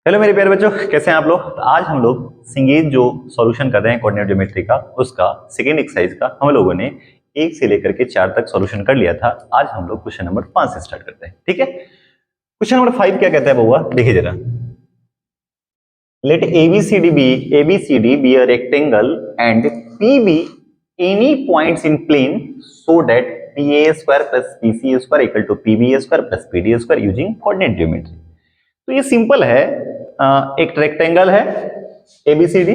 Hello मेरे प्यारे बच्चों, कैसे हैं आप लोग। तो आज हम लोग सिंगेज जो सॉल्यूशन कर रहे हैं कोऑर्डिनेट ज्योमेट्री का, उसका सेकेंड एक्सरसाइज का हम लोगों ने 1 से लेकर के 4 तक सॉल्यूशन कर लिया था। आज हम लोग क्वेश्चन नंबर 5 से स्टार्ट करते हैं। ठीक है, क्वेश्चन नंबर 5 क्या कहता है बउआ, देखिए जरा। Let ABCD be a rectangle and PB any points in plane so that PA square plus PC square equal to PB square plus PD square using coordinate geometry। तो ये सिंपल है। एक रेक्टेंगल है ABCD।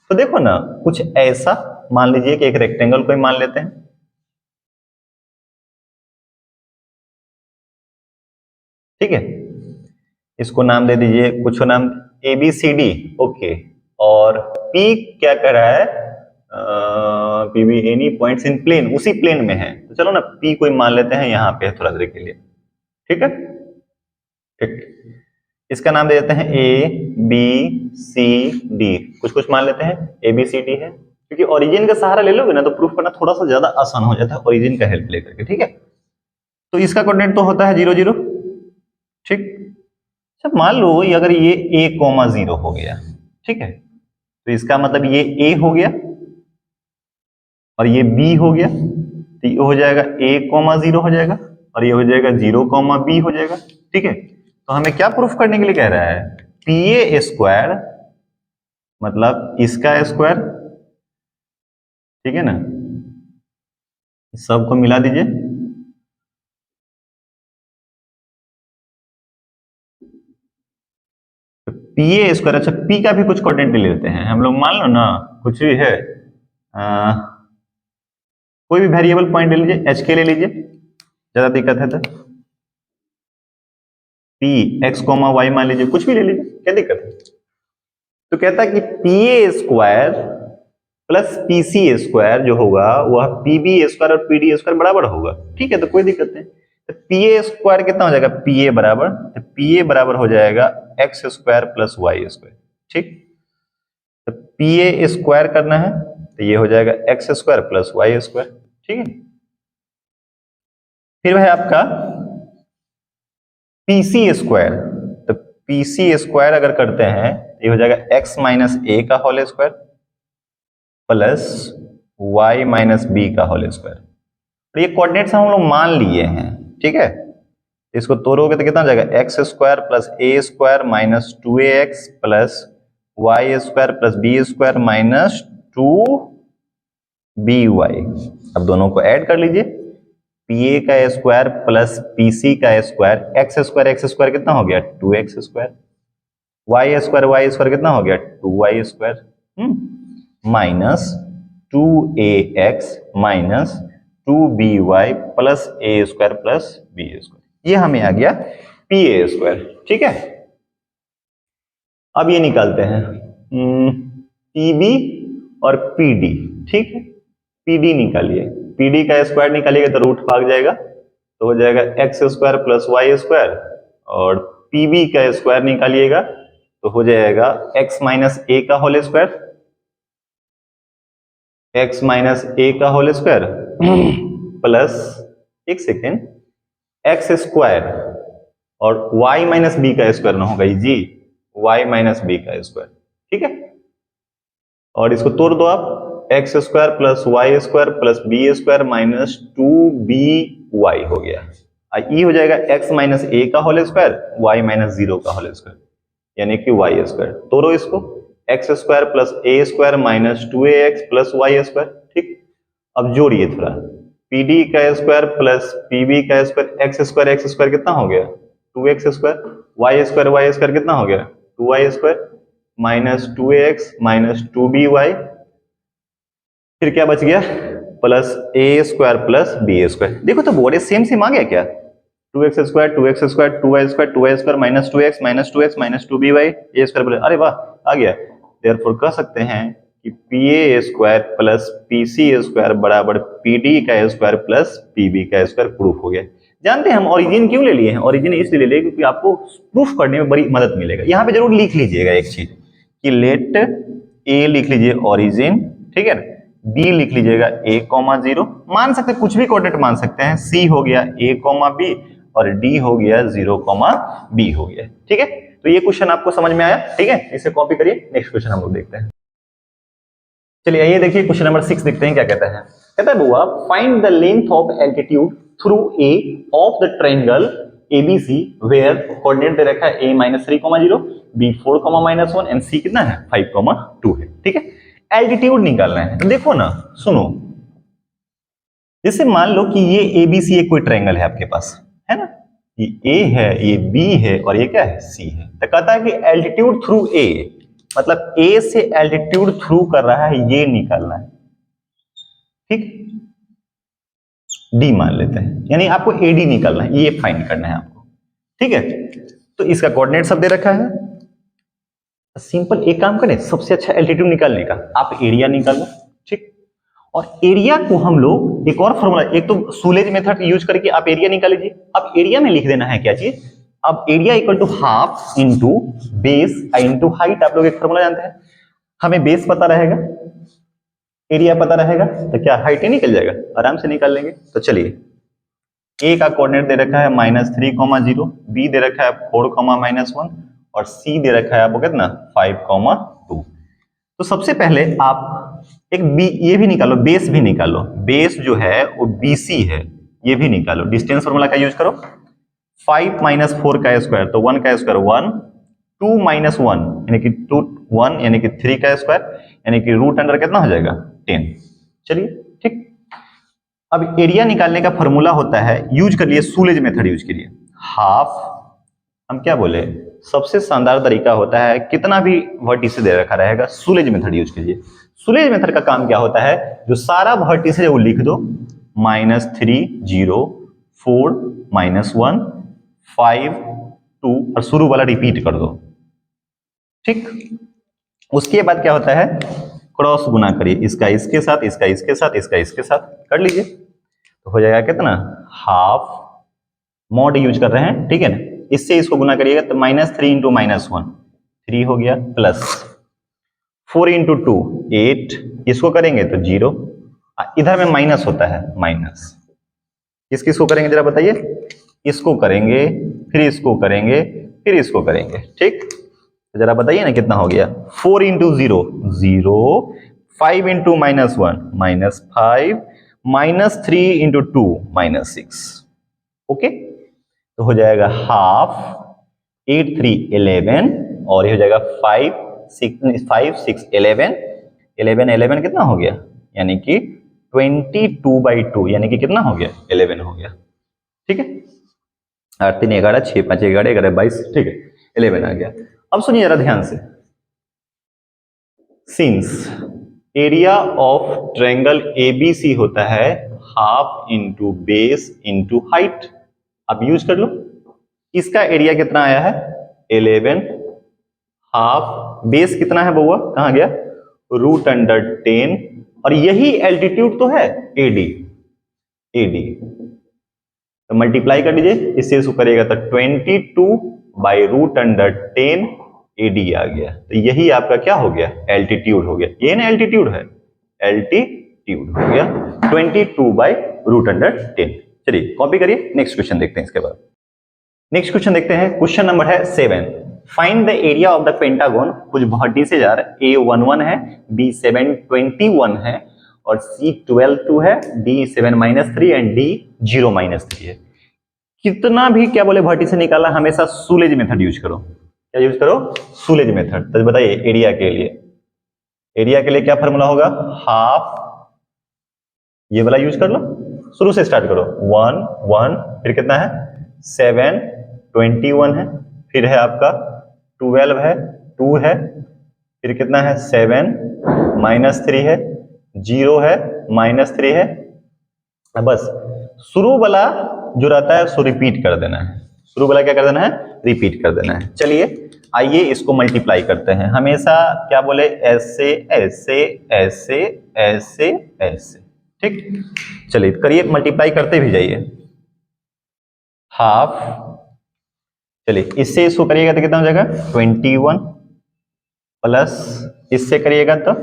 तो देखो ना, कुछ ऐसा मान लीजिए कि एक रेक्टेंगल को ही मान लेते हैं। ठीक है, इसको नाम दे दीजिए, कुछ नाम ABCD। ओके, और P क्या कर रहा है, PB any points in plane, उसी प्लेन में है। तो चलो ना P को ही मान लेते हैं, यहां पे थोड़ा देर के लिए। ठीक है, ठीक, इसका नाम दे देते हैं ABCD। कुछ कुछ मान लेते हैं ABCD है, क्योंकि ओरिजिन का सहारा ले लोगे ना तो प्रूफ करना थोड़ा सा ज्यादा आसान हो जाता है ओरिजिन का हेल्प लेकर के। ठीक है, तो इसका कोऑर्डिनेट तो होता है 0 0। ठीक, अच्छा मान लो अगर ये A,0 हो गया, ठीक है, तो इसका मतलब ये A हो गया और ये B हो गया, तो ये हो जाएगा A,0 हो जाएगा और ये हो जाएगा 0, B हो जाएगा। ठीक है, तो हमें क्या प्रूफ करने के लिए कह रहा है, PA स्क्वायर मतलब इसका स्क्वायर। ठीक है ना, सबको मिला दीजिए। तो PA स्क्वायर, अच्छा P का भी कुछ कोऑर्डिनेट ले लेते हैं हम लोग, मान लो ना कुछ भी है, कोई भी वेरिएबल पॉइंट ले लीजिए, HK ले लीजिए, ज्यादा दिक्कत है तो P x, y मान लीजिए, कुछ भी ले लीजिए, क्या दिक्कत है। तो कहता है कि PA square plus PC square जो होगा वह PB स्क्वायर और PD स्क्वायर बराबर होगा। ठीक है, तो कोई दिक्कत नहीं। तो PA स्क्वायर कितना हो जाएगा, PA बराबर, तो PA बराबर हो जाएगा x square plus y square. ठीक, तो PA स्क्वायर करना है तो ये हो जाएगा x square plus y square. ठीक है, फिर है आपका PC स्क्वायर। तो PC स्क्वायर अगर करते हैं तो ये हो जाएगा x माइनस a का whole square plus y minus b का होल स्क्वायर। तो ये कोऑर्डिनेट्स हम लोग मान लिए हैं। ठीक है, इसको तोड़ोगे तो कितना हो जाएगा, x square plus a square minus 2ax plus y square plus b square minus 2by। अब दोनों को ऐड कर लीजिए, PA का स्क्वायर प्लस PC का स्क्वायर, x स्क्वायर कितना हो गया, 2x स्क्वायर, y स्क्वायर कितना हो गया, 2y square minus 2ax minus 2by plus a square plus b square. ये हमें आ गया PA स्क्वायर। ठीक है, अब ये निकालते हैं PB और PD। ठीक है, PD निकालिए, PD का स्क्वायर निकालिएगा तो रूट भाग जाएगा, तो हो जाएगा x square plus y square, और PB का स्क्वायर निकालिएगा तो हो जाएगा x माइनस a का whole square, x minus a का होल स्क्वायर प्लस, एक सेकेंड, x स्क्वायर और y माइनस b का स्क्वायर ना होगा जी, y माइनस b का स्क्वायर। ठीक है, और इसको तोड़ दो आप, X square plus Y square plus B square minus 2by हो गया। ये हो जाएगा x माइनस a का होल स्क्वायर, y माइनस 0 का होल स्क्वायर, यानी कि y स्क्वायर। तोड़ो इसको, x square plus a square minus 2ax plus y square. ठीक, अब जोड़िए थोड़ा, PD का स्क्वायर प्लस PB का स्क्वायर, x स्क्वायर कितना हो गया, 2x स्क्वायर, y स्क्वायर कितना हो गया, 2y square minus 2ax minus 2by, फिर क्या बच गया, plus a square plus b square. देखो तो बोर्ड सेम आ गया क्या, 2x square 2y square minus 2x minus 2by a square, अरे वाह आ गया। देयरफॉर कह सकते हैं कि PA square plus PC square बराबर PD का स्क्वायर प्लस PB का स्क्वायर प्रूफ हो गया। जानते हैं हम ओरिजिन क्यों ले लिए हैं, ओरिजिन इसलिए ले लिए क्योंकि आपको प्रूफ करने में बड़ी मदद मिलेगा। यहाँ पे जरूर लिख लीजिएगा एक चीज कि लेट A लिख लीजिए ओरिजिन, ठीक है ना, B लिख लीजिएगा A,0, मान सकते कुछ भी कोऑर्डिनेट मान सकते हैं, C हो गया A,B और D हो गया 0, B हो गया। ठीक है, तो ये क्वेश्चन आपको समझ में आया, ठीक है, इसे कॉपी करिए। नेक्स्ट क्वेश्चन हम लोग देखते हैं। चलिए आइए देखिए क्वेश्चन नंबर 6 देखते हैं क्या कहता है। कहता है बुआ, find the length of altitude through A of the triangle ABC where coordinate दे रखा है a -3,0, b 4,-1 एंड c कितना है 5,2 है, ठीक है। एल्टीट्यूड निकालना है। तो देखो ना, सुनो, जैसे मान लो कि ये एबीसी एक कोई ट्रायंगल है आपके पास, है ना, ये a है, ये b है और ये क्या है c है। तो कहता है कि एल्टीट्यूड थ्रू a, मतलब a से एल्टीट्यूड थ्रू कर रहा है, ये निकालना है, ठीक। d मान लेते हैं, यानी आपको AD निकालना है, ये फाइंड करना है आपको, ठीक है। तो इसका कोऑर्डिनेट सब दे रखा है। सिंपल एक काम करें, सबसे अच्छा एल्टीट्यूड निकालने का आप एरिया निकाल लो, ठीक। और एरिया को हम लोग एक और फॉर्मूला, एक तो सूलेज मेथड यूज करके आप एरिया निकाल लीजिए। अब एरिया में लिख देना है क्या चीज, अब area equal to half into base into height. आप लोग एक फॉर्मूला जानते हैं, हमें बेस पता रहेगा, एरिया पता रहेगा, तो क्या हाइट ही निकल जाएगा, आराम से निकाल लेंगे। तो चलिए, ए का कोऑर्डिनेट दे रखा है -3,0, बी दे रखा है 4,-1 और सी दे रखा है आपको कितना 5,2। तो सबसे पहले आप एक बी ये भी निकालो, बेस भी निकालो। बेस जो है वो BC है, ये भी निकालो। डिस्टेंस फॉर्मूला का यूज करो, 5 - 4 का स्क्वायर तो 1 का स्क्वायर 1, 2 - 1 यानी कि 2 1 यानी कि 3 का स्क्वायर यानी कि रूट अंडर कितना हो जाएगा 10। चलिए ठीक। अब एरिया निकालने का फॉर्मूला होता है, यूज कर लिए सूलेज मेथड यूज करिए। हाफ, हम क्या बोले, सबसे शानदार तरीका होता है, कितना भी वर्टिस दे रखा रहेगा सूलेज मेथड यूज कीजिए। सूलेज मेथड का काम क्या होता है, जो सारा वर्टिस है वो लिख दो, -3 0 4 -1 5 2 और शुरू वाला रिपीट कर दो, ठीक। उसके बाद क्या होता है, क्रॉस गुना करिए, इसका इसके साथ, इसका इसके साथ, इसका इसके साथ कर लीजिए, तो हो जाएगा कितना हाफ, मॉड यूज कर रहे हैं, ठीक है ना। इससे इसको गुना करिएगा तो -3 × -1 3 हो गया, प्लस 4 × 2 8, इसको करेंगे तो 0, इधर में माइनस होता है, माइनस। किस किस को करेंगे जरा बताइए, इसको करेंगे, फिर इसको करेंगे, फिर इसको करेंगे, ठीक। तो जरा बताइए ना कितना हो गया, 4 × 0 0, 5 × -1 -5, -3 × 2 -6, ओके। तो हो जाएगा हाफ, 8 3 11 और ये हो जाएगा 5 6 11 11 11 कितना हो गया, यानी कि 22/2 यानी कि कितना हो गया 11 हो गया, ठीक है। 8 3 11 6 5 11 11 22, ठीक है, 11 आ गया। अब सुनिए जरा ध्यान से, since area of triangle ABC होता है half into base into height, आप यूज कर लो। इसका एरिया कितना आया है 11, हाफ, बेस कितना है बउआ, कहां गया, √10, और यही एल्टीट्यूड तो है AD। तो मल्टीप्लाई कर दीजिए, इससे इसको करिएगा तो 22/√10 AD आ गया। तो यही आपका क्या हो गया, एल्टीट्यूड हो गया। ये ना एल्टीट्यूड है, एल्टीट्यूड हो गया 22/√10। चलिए कॉपी करिए, नेक्स्ट क्वेश्चन देखते हैं इसके बाद। नेक्स्ट क्वेश्चन देखते हैं, क्वेश्चन नंबर है 7। Find the area of the pentagon कुछ वर्टिसेज आर A11 है, B7 21 है और C12 2 है, D7 -3 एंड D0 -3 है। कितना भी क्या बोले वर्टिस निकाला, हमेशा सूलेज मेथड यूज करो। क्या यूज करो, सूलेज मेथड। तो बताइए एरिया के लिए, एरिया के लिए क्या फॉर्मूला होगा, हाफ, ये वाला यूज कर लो, शुरू से स्टार्ट करो, 1 1 फिर कितना है 7 21 है, फिर है आपका 12 है, 2 है, फिर कितना है 7 -3 है, 0 है, -3 है। बस शुरू वाला जो रहता है उसको रिपीट कर देना है, शुरू वाला क्या कर देना है, रिपीट कर देना है। चलिए आइए इसको मल्टीप्लाई करते हैं, हमेशा क्या बोले, ऐसे ऐसे ऐसे ऐसे ऐसे, ठीक। चलिए करिए, मल्टीप्लाई करते भी जाइए, हाफ, चलिए इससे इसको करिएगा तो कितना हो जाएगा 21, प्लस इससे करिएगा तो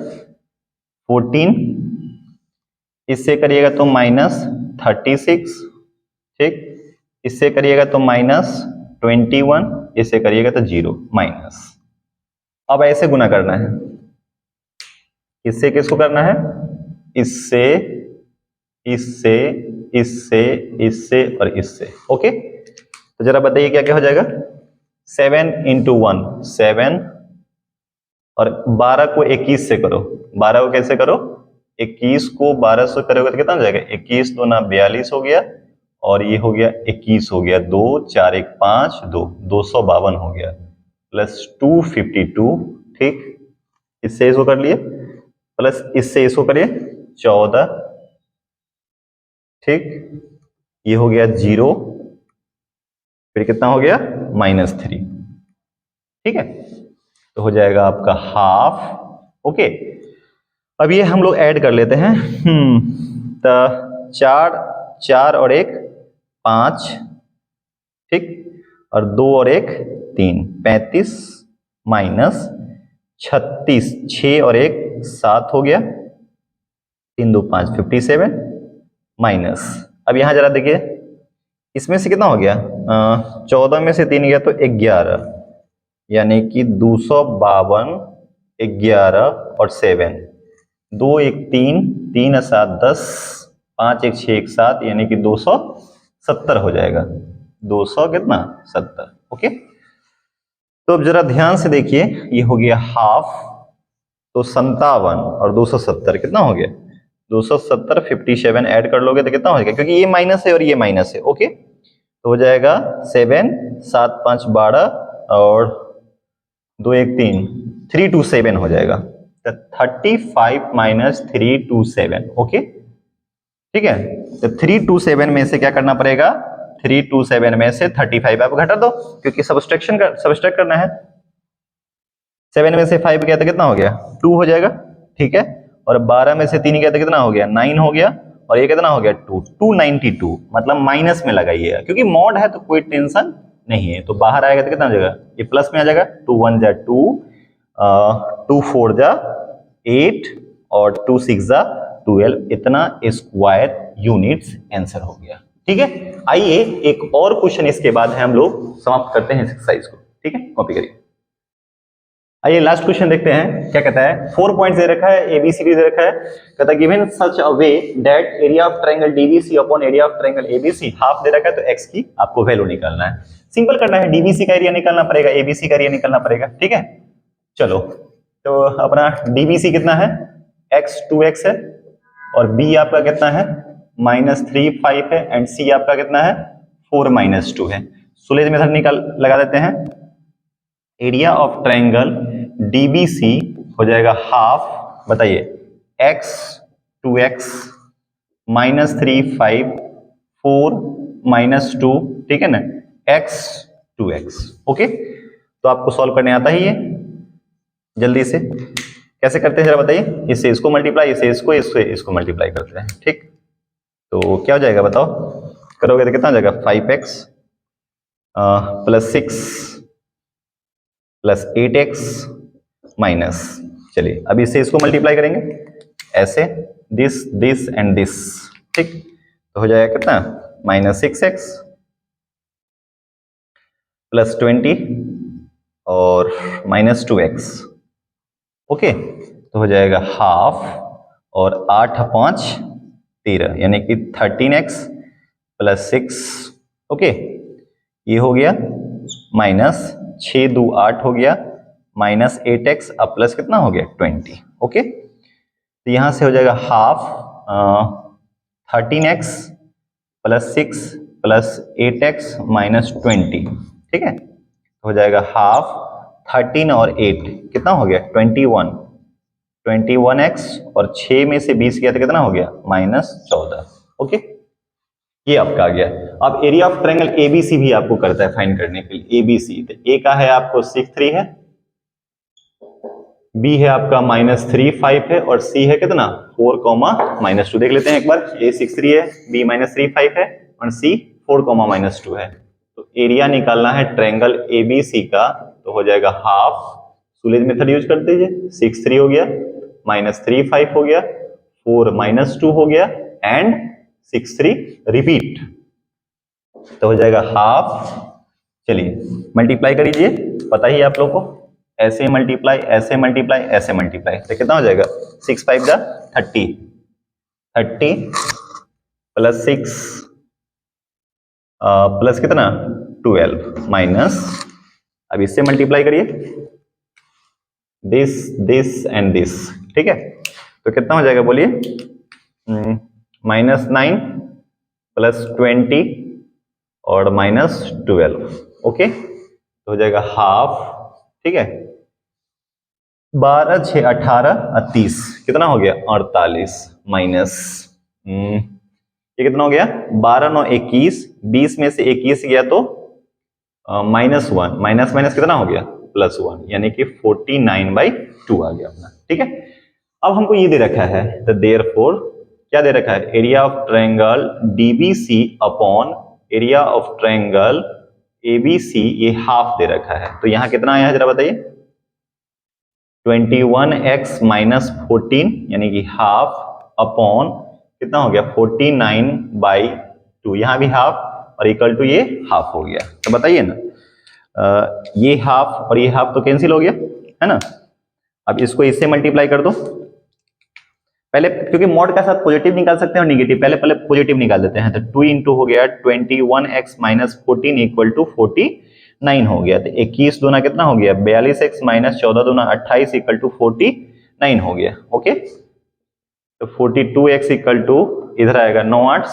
14, इससे करिएगा तो -36, ठीक, इससे करिएगा तो -21 इससे करिएगा तो 0 माइनस। अब ऐसे गुना करना है, इससे किसको करना है, इससे, इससे, इससे, इससे और इससे। ओके, तो जरा बताइए क्या क्या हो जाएगा। 7 इंटू 1 7, और 12 को 21 से करो। 12 को कैसे करो, 21 को 12 से करोगे तो कितना हो जाएगा, 21 दूना 42 हो गया, और ये हो गया 21 हो गया, 2 4 1 5 2 252 हो गया, प्लस 252। ठीक, इससे इसको कर लिए, प्लस इससे इसको करिए 14। ठीक, ये हो गया 0, फिर कितना हो गया -3। ठीक है, तो हो जाएगा आपका हाफ। ओके, अब ये हम लोग ऐड कर लेते हैं। तो 4 4 और 1 5, ठीक, और 2 और 1 3, 35 माइनस 36, 6 और 1 7 हो गया, 3 2 5 57 माइनस। अब यहां जरा देखिए, इसमें से कितना हो गया, 14 में से 3 गया तो 11, यानी कि 252, 11 और 7, 2 1 3, 3 7 10, 5 1 6 1 7, यानी कि 270 हो जाएगा। 200 कितना 70। ओके, तो अब जरा ध्यान से देखिए, ये हो गया हाफ, तो 57 और 270 कितना हो गया, 270 57 ऐड कर लोगे तो कितना हो जाएगा, क्योंकि ये माइनस है और ये माइनस है। ओके, तो हो जाएगा 7 7 5 12 और 2 1 3, 327 हो जाएगा। तो 35 माइनस 327। ओके, ठीक है, तो 327 में से क्या करना पड़ेगा, 327 में से 35 आप घटा दो, क्योंकि सबट्रैक्ट करना है। 7 में से 5 गया तो कितना हो गया, 2 हो जाएगा। ठीक है, और 12 में से 3 गया तो कितना हो गया, 9 हो गया, और ये कितना हो गया 2, 292, मतलब माइनस में लगाइएगा, क्योंकि मॉड है तो कोई टेंशन नहीं है। तो बाहर आएगा तो कितना हो जाएगा, ये प्लस में आ जाएगा, 2 1 जा 2, 2 4 जा 8, और 2 6 जा 12, इतना स्क्वायर यूनिट्स आंसर हो गया। ठीक है, आइए एक और क्वेश्चन इसके बाद है, हम लोग समाप्त करते हैं एक्सरसाइज को। ठीक है, कॉपी करिए। आइए लास्ट क्वेश्चन देखते हैं क्या कहता है। 4 पॉइंट्स दे रखा है, एबीसीडी दे रखा है। कहता है given such a way that area of triangle DBC upon area of triangle ABC half दे रखा है, तो एक्स की आपको वैल्यू निकालना है। सिंपल करना है, डीबीसी का एरिया निकालना पड़ेगा, एबीसी का एरिया निकालना पड़ेगा। ठीक है, चलो, तो अपना डीबीसी कितना है, x 2x है, और बी आपका कितना है -3 5 है, एंड सी आपका कितना है 4 -2 है। सुलेज मेथड निकाल लगा देते हैं। एरिया ऑफ ट्रायंगल डीबीसी हो जाएगा हाफ, बताइए, x 2x -3 5 4 -2, ठीक है ना, x 2x। ओके, तो आपको सॉल्व करने आता ही है, जल्दी से कैसे करते हैं जरा बताइए। इससे इसको मल्टीप्लाई, इससे इसको, इससे इसको मल्टीप्लाई करते हैं। ठीक, तो क्या हो जाएगा बताओ, करोगे तो कितना हो जाएगा, 5x plus 6 plus 8x minus, चलिए अब इससे इसको मल्टीप्लाई करेंगे ऐसे, दिस एंड दिस। ठीक, तो हो जाएगा कितना, -6x प्लस 20 और -2x। ओके, तो हो जाएगा हाफ, और 8 5 13, यानी कि 13x प्लस 6। ओके, ये हो गया माइनस 6 2 8 हो गया, -8x अब प्लस कितना हो गया 20। ओके, तो यहां से हो जाएगा half 13x plus 6 plus 8x -20। ठीक है, हो जाएगा हाफ 13 और 8 कितना हो गया 21, 21x, और 6 में से 20 गया तो कितना हो गया -14। ओके, ये आपका आ गया। अब एरिया ऑफ ट्रायंगल एबीसी भी आपको करता है फाइंड करने के लिए। एबीसी, तो ए का है आपको 6 3 है, बी है आपका -3 5 है, और सी है कितना 4 -2। देख लेते हैं एक बार, ए 6 3 है, बी -3 5 है, और सी 4 -2 है। तो एरिया निकालना है ट्रायंगल एबीसी का, तो हो जाएगा हाफ, सुलेज मेथड यूज कर दीजिए। 6 3 हो गया, -3 5 हो गया, 4 -2 हो गया, एंड 6 3 रिपीट, तो हो जाएगा हाफ चलिए मल्टीप्लाई करिए, पता ही है आप लोग को, ऐसे मल्टीप्लाई ऐसे मल्टीप्लाई ऐसे मल्टीप्लाई, तो कितना हो जाएगा 6 5 जा 30, 30 प्लस 6 प्लस कितना 12 माइनस, अब इससे मल्टीप्लाई करिए दिस एंड दिस, ठीक है, तो कितना हो जाएगा बोलिए -9 प्लस 20 और -12, ओके, तो हो जाएगा हाफ, ठीक है, 12 6 18 30, कितना हो गया 48 माइनस ये कितना हो गया 12 9 21, 20 में से 21 गया तो -1, माइनस माइनस कितना हो गया +1, यानी कि 49/2 आ गया अपना, ठीक है। अब हमको ये दे रखा है, तो देयरफॉर क्या दे रखा है, area of triangle DBC upon area of triangle ABC, ये हाफ दे रखा है, तो यहाँ कितना आया है जरा बताइए 21x माइनस 14, यानी कि हाफ अपॉन कितना हो गया 49/2, यहाँ भी हाफ और इक्वल टू ये हाफ हो गया, तो बताइए ना ये हाफ और ये हाफ तो कैंसिल हो गया है ना। अब इसको इससे मल्टीप्लाई कर दो, पहले क्योंकि मॉड का साथ पॉजिटिव निकाल सकते हैं और निगेटिव, पहले पॉजिटिव निकाल देते हैं, तो 2 इंटू हो गया 21x माइनस 14 इक्वल टू 49 हो गया, तो 21 दूना कितना हो गया 42x माइनस 14 दूना 28 इक्वल टू 49 हो गया, ओके, तो 42x इक्वल टू इधर आएगा 9 8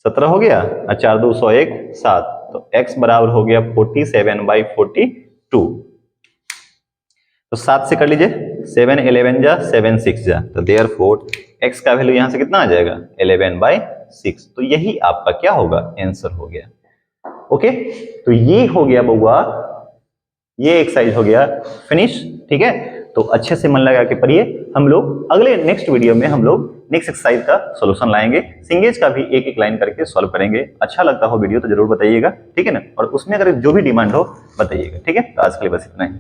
17 हो गया और 4 2 101 7, तो x बराबर हो गया 47/42, तो 7 से कर लीजिए 7 11 जा 7 6 जा, तो देयरफॉर x का वैल्यू यहां से कितना आ जाएगा 11/6, तो यही आपका क्या होगा आंसर हो गया, ओके। तो ये हो गया बउआ, ये एक्सरसाइज हो गया फिनिश, ठीक है। तो अच्छे से मन लगा के पढ़िए, हम लोग अगले नेक्स्ट वीडियो में हम लोग नेक्स्ट एक्सरसाइज का सॉल्यूशन लाएंगे, सिंगेज का भी एक एक लाइन करके सॉल्व करेंगे। अच्छा लगता हो वीडियो तो जरूर बताइएगा, ठीक है ना, और उसमें अगर जो भी डिमांड हो बताइएगा, ठीक है। तो आज के लिए बस इतना ही।